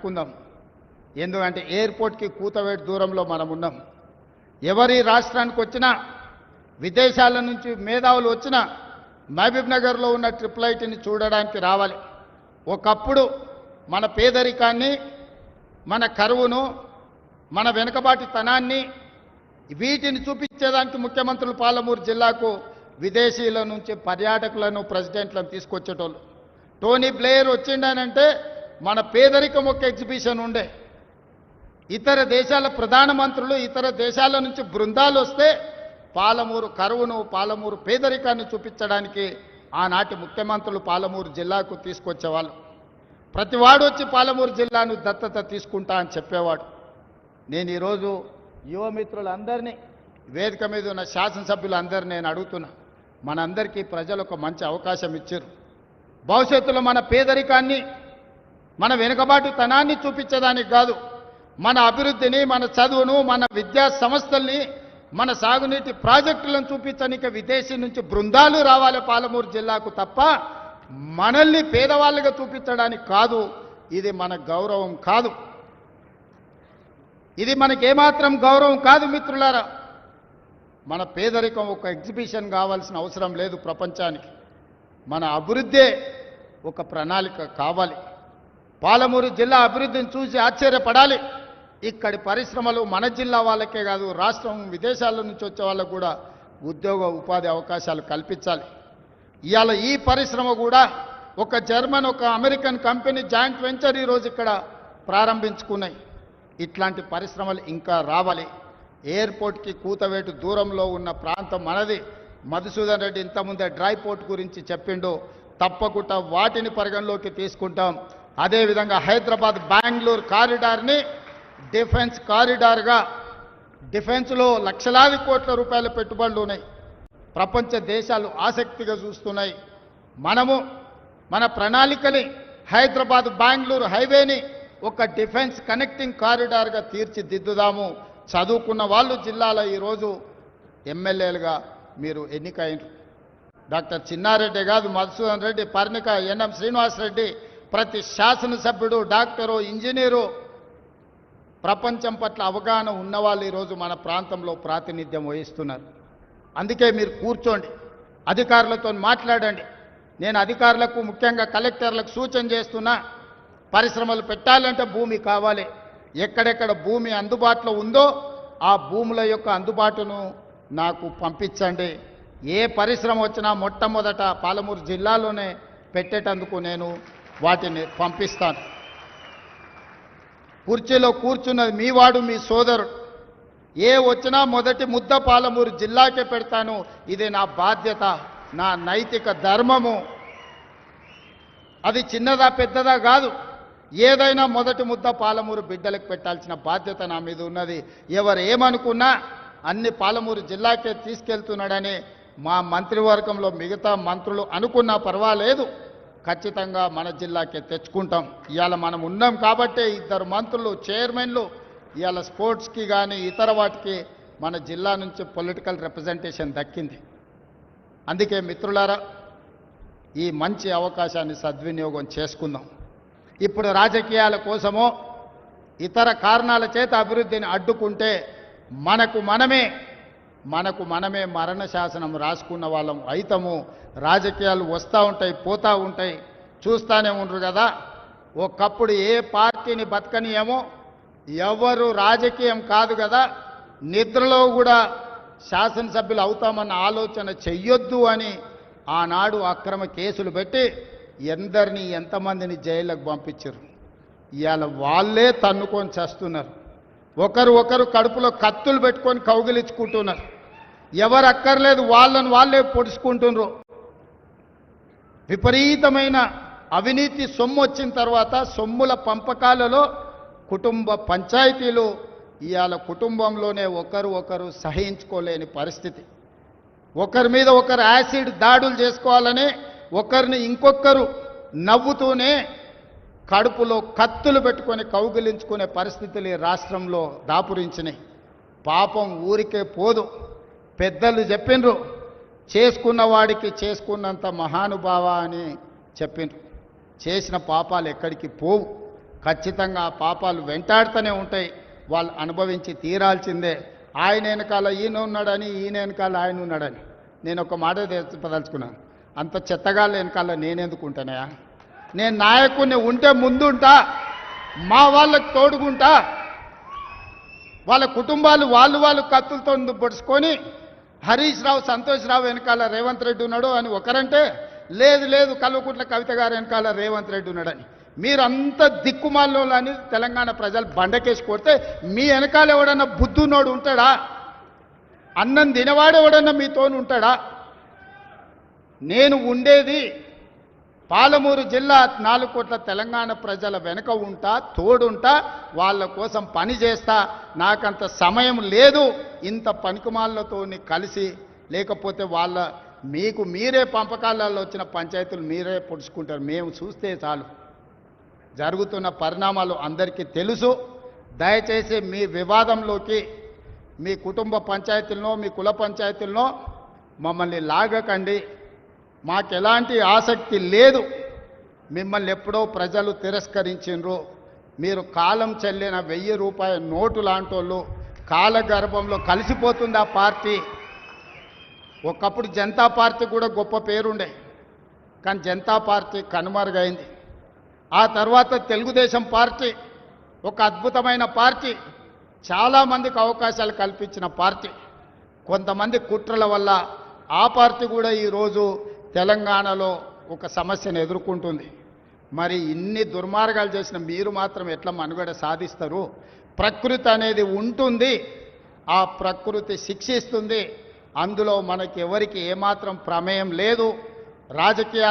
పట్టుకుందాం. ఎందుకంటే ఎయిర్పోర్ట్కి కూతవేటు దూరంలో మనం ఉన్నాం. ఎవరి రాష్ట్రానికి వచ్చినా, విదేశాల నుంచి మేధావులు వచ్చినా మహబూబ్ నగర్లో ఉన్న ట్రిపుల్ ఐటీని చూడడానికి రావాలి. ఒకప్పుడు మన పేదరికాన్ని, మన కరువును, మన వెనుకబాటుతనాన్ని వీటిని చూపించేదానికి ముఖ్యమంత్రులు పాలమూరు జిల్లాకు విదేశీయుల నుంచి పర్యాటకులను, ప్రెసిడెంట్లను తీసుకొచ్చేటోళ్ళు. టోనీ బ్లేయర్ వచ్చిండనంటే మన పేదరికం ఒక ఎగ్జిబిషన్ ఉండే. ఇతర దేశాల ప్రధానమంత్రులు, ఇతర దేశాల నుంచి బృందాలు వస్తే పాలమూరు కరువును, పాలమూరు పేదరికాన్ని చూపించడానికి ఆనాటి ముఖ్యమంత్రులు పాలమూరు జిల్లాకు తీసుకొచ్చేవాళ్ళు. ప్రతివాడు వచ్చి పాలమూరు జిల్లాను దత్తత తీసుకుంటా అని చెప్పేవాడు. నేను ఈరోజు యువమిత్రులందరినీ, వేదిక మీద ఉన్న శాసనసభ్యులందరినీ నేను అడుగుతున్నా, మనందరికీ ప్రజలు ఒక మంచి అవకాశం ఇచ్చారు. భవిష్యత్తులో మన పేదరికాన్ని, మన వెనుకబాటుతనాన్ని చూపించడానికి కాదు, మన అభివృద్ధిని, మన చదువును, మన విద్యా సంస్థల్ని, మన సాగునీటి ప్రాజెక్టులను చూపించడానికి విదేశీ నుంచి బృందాలు రావాలి పాలమూరు జిల్లాకు తప్ప మనల్ని పేదవాళ్ళుగా చూపించడానికి కాదు. ఇది మన గౌరవం కాదు. ఇది మనకేమాత్రం గౌరవం కాదు మిత్రులారా. మన పేదరికం ఒక ఎగ్జిబిషన్ కావాల్సిన అవసరం లేదు ప్రపంచానికి. మన అభివృద్ధే ఒక ప్రణాళిక కావాలి. పాలమూరు జిల్లా అభివృద్ధిని చూసి ఆశ్చర్యపడాలి. ఇక్కడి పరిశ్రమలు మన జిల్లా వాళ్ళకే కాదు, రాష్ట్రం విదేశాల నుంచి వచ్చే వాళ్ళకు కూడా ఉద్యోగ ఉపాధి అవకాశాలు కల్పించాలి. ఇవాళ ఈ పరిశ్రమ కూడా ఒక జర్మన్, ఒక అమెరికన్ కంపెనీ జాయింట్ వెంచర్ ఈరోజు ఇక్కడ ప్రారంభించుకున్నాయి. ఇట్లాంటి పరిశ్రమలు ఇంకా రావాలి. ఎయిర్పోర్ట్కి కూతవేటు దూరంలో ఉన్న ప్రాంతం మనది. మధుసూదన్ రెడ్డి ఇంతకుముందే డ్రై పోర్ట్ గురించి చెప్పిండు. తప్పకుండా వాటిని పరిగణలోకి తీసుకుంటాం. అదేవిధంగా హైదరాబాద్ బెంగళూరు కారిడార్ని డిఫెన్స్ కారిడార్గా, డిఫెన్స్లో లక్షలాది కోట్ల రూపాయల పెట్టుబడులు ఉన్నాయి. ప్రపంచ దేశాలు ఆసక్తిగా చూస్తున్నాయి. మనము మన ప్రణాళికని హైదరాబాద్ బెంగళూరు హైవేని ఒక డిఫెన్స్ కనెక్టింగ్ కారిడార్గా తీర్చిదిద్దుదాము. చదువుకున్న వాళ్ళు జిల్లాలో ఈరోజు ఎమ్మెల్యేలుగా మీరు ఎన్నికైనరు. డాక్టర్ చిన్నారెడ్డి కాదు, మధుసూదన్ రెడ్డి, పర్ణిక, ఎన్ఎం శ్రీనివాసరెడ్డి, ప్రతి శాసనసభ్యుడు, డాక్టరు, ఇంజనీరు, ప్రపంచం పట్ల అవగాహన ఉన్నవాళ్ళు ఈరోజు మన ప్రాంతంలో ప్రాతినిధ్యం వహిస్తున్నారు. అందుకే మీరు కూర్చోండి, అధికారులతో మాట్లాడండి. నేను అధికారులకు, ముఖ్యంగా కలెక్టర్లకు సూచన చేస్తున్నా, పరిశ్రమలు పెట్టాలంటే భూమి కావాలి. ఎక్కడెక్కడ భూమి అందుబాటులో ఉందో ఆ భూముల యొక్క అందుబాటును నాకు పంపించండి. ఏ పరిశ్రమ వచ్చినా మొట్టమొదట పాలమూరు జిల్లాలోనే పెట్టేటందుకు నేను వాటిని పంపిస్తాను. కుర్చీలో కూర్చున్నది మీ వాడు, మీ సోదరుడు. ఏ వచ్చినా మొదటి ముద్ద పాలమూరు జిల్లాకే పెడతాను. ఇది నా బాధ్యత, నా నైతిక ధర్మము. అది చిన్నదా పెద్దదా కాదు, ఏదైనా మొదటి ముద్ద పాలమూరు బిడ్డలకు పెట్టాల్సిన బాధ్యత నా మీద ఉన్నది. ఎవరు ఏమనుకున్నా అన్ని పాలమూరు జిల్లాకే తీసుకెళ్తున్నాడని మా మంత్రివర్గంలో మిగతా మంత్రులు అనుకున్నా పర్వాలేదు, ఖచ్చితంగా మన జిల్లాకే తెచ్చుకుంటాం. ఇవాళ మనం ఉన్నాం కాబట్టే 2 మంత్రులు, చైర్మన్లు ఇవాళ స్పోర్ట్స్కి కానీ ఇతర వాటికి మన జిల్లా నుంచి పొలిటికల్ రిప్రజెంటేషన్ దక్కింది. అందుకే మిత్రులారా, ఈ మంచి అవకాశాన్ని సద్వినియోగం చేసుకుందాం. ఇప్పుడు రాజకీయాల కోసమో ఇతర కారణాల చేత అభివృద్ధిని అడ్డుకుంటే మనకు మనమే మరణ శాసనం రాసుకున్న వాళ్ళం అయితము. రాజకీయాలు వస్తూ ఉంటాయి, పోతూ ఉంటాయి, చూస్తూనే ఉండరు కదా. ఒకప్పుడు ఏ పార్టీని బతకనియేమో, ఎవరు రాజకీయం కాదు కదా, నిద్రలో కూడా శాసనసభ్యులు అవుతామన్న ఆలోచన చెయ్యొద్దు అని ఆనాడు అక్రమ కేసులు పెట్టి ఎంతమందిని జైళ్ళకు పంపించారు. ఇవాళ వాళ్ళే తన్నుకొని చేస్తున్నారు. ఒకరు కడుపులో కత్తులు పెట్టుకొని కౌగిలించుకుంటున్నారు. ఎవరు అక్కర్లేదు, వాళ్ళే పొడుచుకుంటున్నారు. విపరీతమైన అవినీతి సొమ్ము వచ్చిన తర్వాత సొమ్ముల పంపకాలలో కుటుంబ పంచాయతీలు ఇవాళ కుటుంబంలోనే ఒకరు సహించుకోలేని పరిస్థితి. ఒకరి మీద ఒకరు యాసిడ్ దాడులు చేసుకోవాలని ఒకరిని ఇంకొకరు నవ్వుతూనే కడుపులో కత్తులు పెట్టుకొని కౌగిలించుకునే పరిస్థితులు ఈ రాష్ట్రంలో దాపురించినాయి. పాపం ఊరికే పోదు. పెద్దలు చెప్పిండ్రు, చేసుకున్న వాడికి చేసుకున్నంత మహానుభావ అని చెప్పిండ్రు. చేసిన పాపాలు ఎక్కడికి పోవు. ఖచ్చితంగా ఆ పాపాలు వెంటాడుతూనే ఉంటాయి. వాళ్ళు అనుభవించి తీరాల్సిందే. ఆయన వెనకాల ఈయన ఉన్నాడని, ఈయన వెనకాల ఆయన ఉన్నాడని. నేను ఒక మాట చెప్పదలుచుకున్నాను. అంత చెత్తగాళ్ళ వెనకాల నేనెందుకు ఉంటానయా? నేను నాయకుడిని ఉంటే ముందుంటా, మా వాళ్ళకి తోడుగుంటా. వాళ్ళ కుటుంబాలు వాళ్ళు కత్తులతో పొడుచుకొని హరీష్ రావు, సంతోష్ రావు వెనకాల రేవంత్ రెడ్డి ఉన్నాడు అని ఒకరంటే, లేదు కల్వకుంట్ల కవిత గారు వెనకాల రేవంత్ రెడ్డి ఉన్నాడని. మీరంతా దిక్కుమాలని తెలంగాణ ప్రజలు బండకేసి కొడితే మీ వెనకాల ఎవడన్నా బుద్ధునోడు ఉంటాడా? అన్నం తినవాడు ఎవడన్నా మీతోని ఉంటాడా? నేను ఉండేది పాలమూరు జిల్లా 4 కోట్ల తెలంగాణ ప్రజల వెనుక ఉంటా, తోడుంటా, వాళ్ళ కోసం పని చేస్తా. నాకంత సమయం లేదు ఇంత పనికిమాలతోని కలిసి. లేకపోతే మీకు మీరే పంపకాలలో వచ్చిన పంచాయతీలు మీరే పొడుచుకుంటారు. మేము చూస్తే చాలు. జరుగుతున్న పరిణామాలు అందరికీ తెలుసు. దయచేసి మీ వివాదంలోకి, మీ కుటుంబ పంచాయతీలనో మీ కుల పంచాయతీలనో మమ్మల్ని లాగకండి. మాకెలాంటి ఆసక్తి లేదు. మిమ్మల్ని ఎప్పుడో ప్రజలు తిరస్కరించిండ్రు. మీరు కాలం చెల్లిన 1000 రూపాయల నోటు లాంటోళ్ళు. కాలగర్భంలో కలిసిపోతుంది ఆ పార్టీ. ఒకప్పుడు జనతా పార్టీ కూడా గొప్ప పేరుండే, కానీ జనతా పార్టీ కనుమరుగైంది. ఆ తర్వాత తెలుగుదేశం పార్టీ ఒక అద్భుతమైన పార్టీ, చాలామందికి అవకాశాలు కల్పించిన పార్టీ. కొంతమంది కుట్రల వల్ల ఆ పార్టీ కూడా ఈరోజు తెలంగాణలో ఒక సమస్యను ఎదుర్కొంటుంది. మరి ఇన్ని దుర్మార్గాలు చేసిన మీరు మాత్రం ఎట్లా మనుగడ సాధిస్తారు? ప్రకృతి అనేది ఉంటుంది, ఆ ప్రకృతి శిక్షిస్తుంది. అందులో మనకి ఎవరికి ఏమాత్రం ప్రమేయం లేదు. రాజకీయ